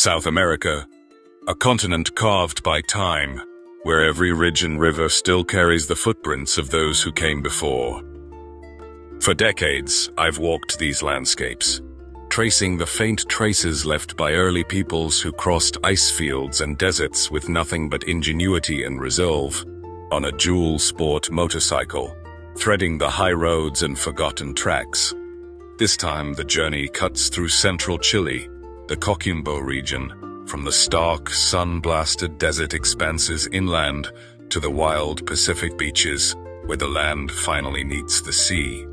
South America, a continent carved by time, where every ridge and river still carries the footprints of those who came before. For decades, I've walked these landscapes, tracing the faint traces left by early peoples who crossed ice fields and deserts with nothing but ingenuity and resolve, on a dual sport motorcycle, threading the high roads and forgotten tracks. This time the journey cuts through central Chile, the Coquimbo region, from the stark, sun-blasted desert expanses inland to the wild Pacific beaches where the land finally meets the sea.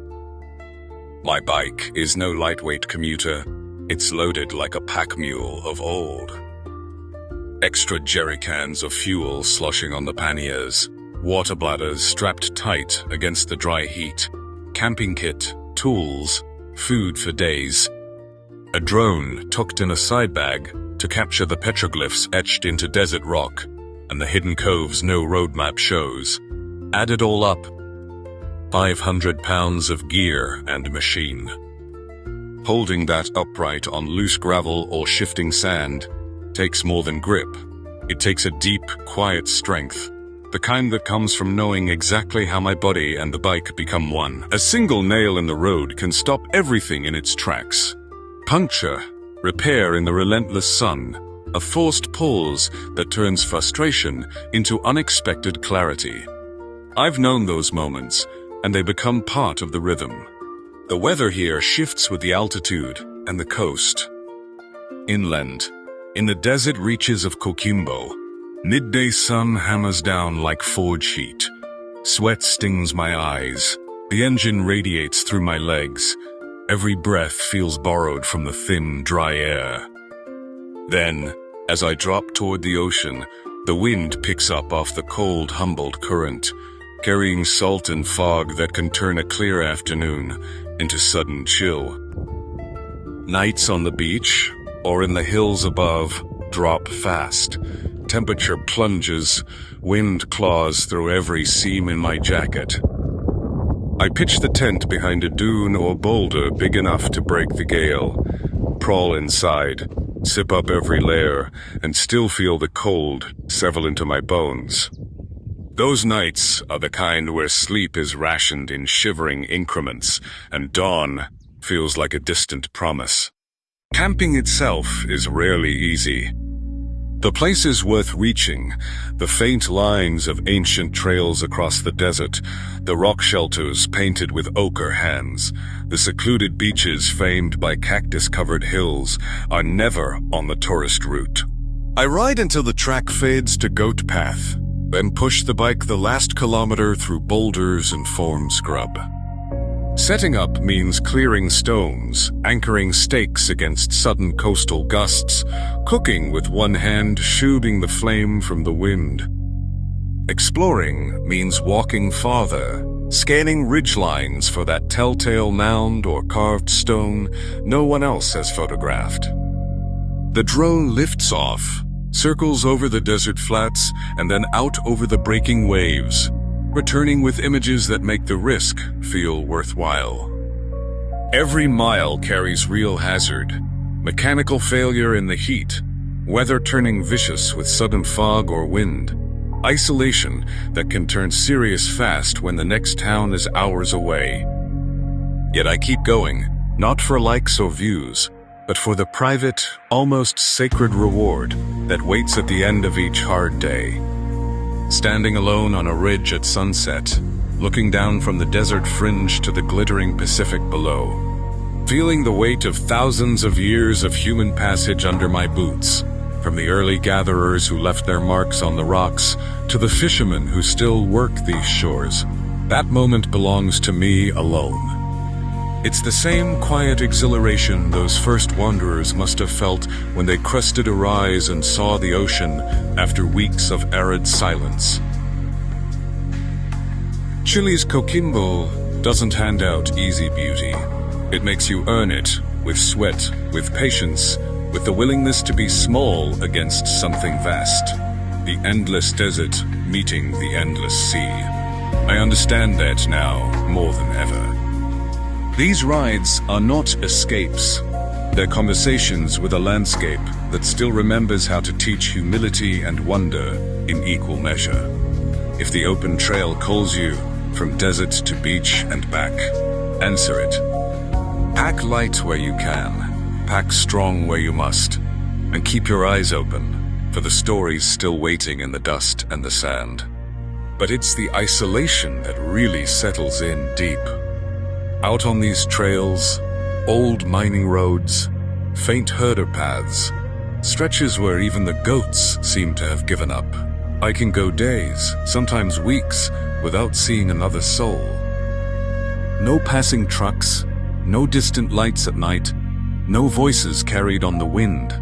My bike is no lightweight commuter, it's loaded like a pack mule of old. Extra jerry cans of fuel sloshing on the panniers, water bladders strapped tight against the dry heat, camping kit, tools, food for days. A drone tucked in a side bag to capture the petroglyphs etched into desert rock and the hidden coves no roadmap shows. Add it all up, 500 pounds of gear and machine. Holding that upright on loose gravel or shifting sand takes more than grip. It takes a deep, quiet strength, the kind that comes from knowing exactly how my body and the bike become one. A single nail in the road can stop everything in its tracks. Puncture, repair in the relentless sun, a forced pause that turns frustration into unexpected clarity. I've known those moments, and they become part of the rhythm. The weather here shifts with the altitude and the coast. Inland, in the desert reaches of Coquimbo, midday sun hammers down like forge heat. Sweat stings my eyes. The engine radiates through my legs. Every breath feels borrowed from the thin, dry air. Then, as I drop toward the ocean, the wind picks up off the cold, humboldt current, carrying salt and fog that can turn a clear afternoon into sudden chill. Nights on the beach, or in the hills above, drop fast. Temperature plunges, wind claws through every seam in my jacket. I pitch the tent behind a dune or boulder big enough to break the gale, crawl inside, sip up every layer, and still feel the cold settle into my bones. Those nights are the kind where sleep is rationed in shivering increments, and dawn feels like a distant promise. Camping itself is rarely easy. The place is worth reaching, the faint lines of ancient trails across the desert, the rock shelters painted with ochre hands, the secluded beaches famed by cactus-covered hills are never on the tourist route. I ride until the track fades to goat path, then push the bike the last kilometer through boulders and foam scrub. Setting up means clearing stones, anchoring stakes against sudden coastal gusts, cooking with one hand, shooting the flame from the wind. Exploring means walking farther, scanning ridgelines for that telltale mound or carved stone no one else has photographed. The drone lifts off, circles over the desert flats, and then out over the breaking waves, returning with images that make the risk feel worthwhile. Every mile carries real hazard, mechanical failure in the heat, weather turning vicious with sudden fog or wind, isolation that can turn serious fast when the next town is hours away. Yet I keep going, not for likes or views, but for the private, almost sacred reward that waits at the end of each hard day. Standing alone on a ridge at sunset, looking down from the desert fringe to the glittering Pacific below, feeling the weight of thousands of years of human passage under my boots, from the early gatherers who left their marks on the rocks to the fishermen who still work these shores. That moment belongs to me alone. It's the same quiet exhilaration those first wanderers must have felt when they crested a rise and saw the ocean after weeks of arid silence. Chile's Coquimbo doesn't hand out easy beauty. It makes you earn it with sweat, with patience, with the willingness to be small against something vast. The endless desert meeting the endless sea. I understand that now more than ever. These rides are not escapes. They're conversations with a landscape that still remembers how to teach humility and wonder in equal measure. If the open trail calls you from desert to beach and back, answer it. Pack light where you can, pack strong where you must, and keep your eyes open for the stories still waiting in the dust and the sand. But it's the isolation that really settles in deep. Out on these trails, old mining roads, faint herder paths, stretches where even the goats seem to have given up. I can go days, sometimes weeks, without seeing another soul. No passing trucks, no distant lights at night, no voices carried on the wind.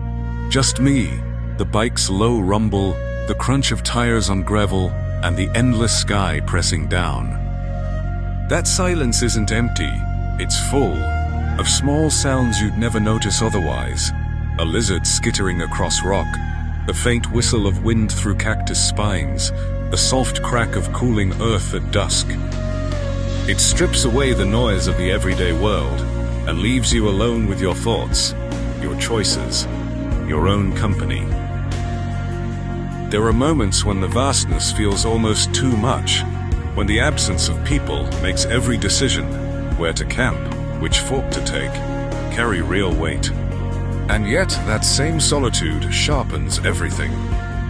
Just me, the bike's low rumble, the crunch of tires on gravel, and the endless sky pressing down. That silence isn't empty, it's full of small sounds you'd never notice otherwise. A lizard skittering across rock, the faint whistle of wind through cactus spines, the soft crack of cooling earth at dusk. It strips away the noise of the everyday world and leaves you alone with your thoughts, your choices, your own company. There are moments when the vastness feels almost too much, when the absence of people makes every decision, where to camp, which fork to take, carry real weight. And yet, that same solitude sharpens everything.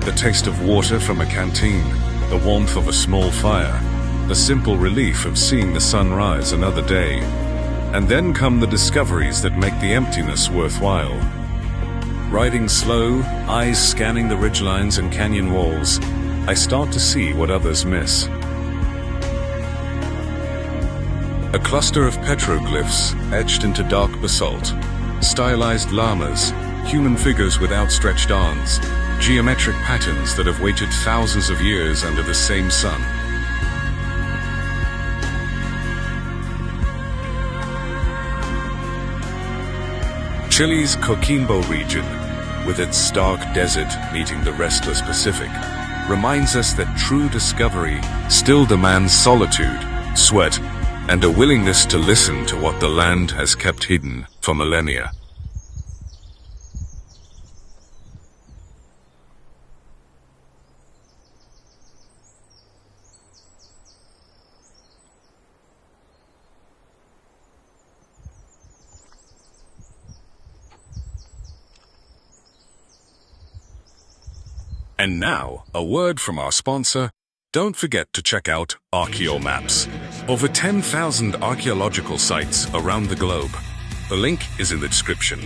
The taste of water from a canteen, the warmth of a small fire, the simple relief of seeing the sun rise another day. And then come the discoveries that make the emptiness worthwhile. Riding slow, eyes scanning the ridgelines and canyon walls, I start to see what others miss. A cluster of petroglyphs etched into dark basalt, stylized llamas, human figures with outstretched arms, geometric patterns that have waited thousands of years under the same sun. Chile's Coquimbo region, with its stark desert meeting the restless Pacific, reminds us that true discovery still demands solitude, sweat, and a willingness to listen to what the land has kept hidden for millennia. And now, a word from our sponsor. Don't forget to check out ArchaeoMaps. Over 10,000 archaeological sites around the globe. The link is in the description.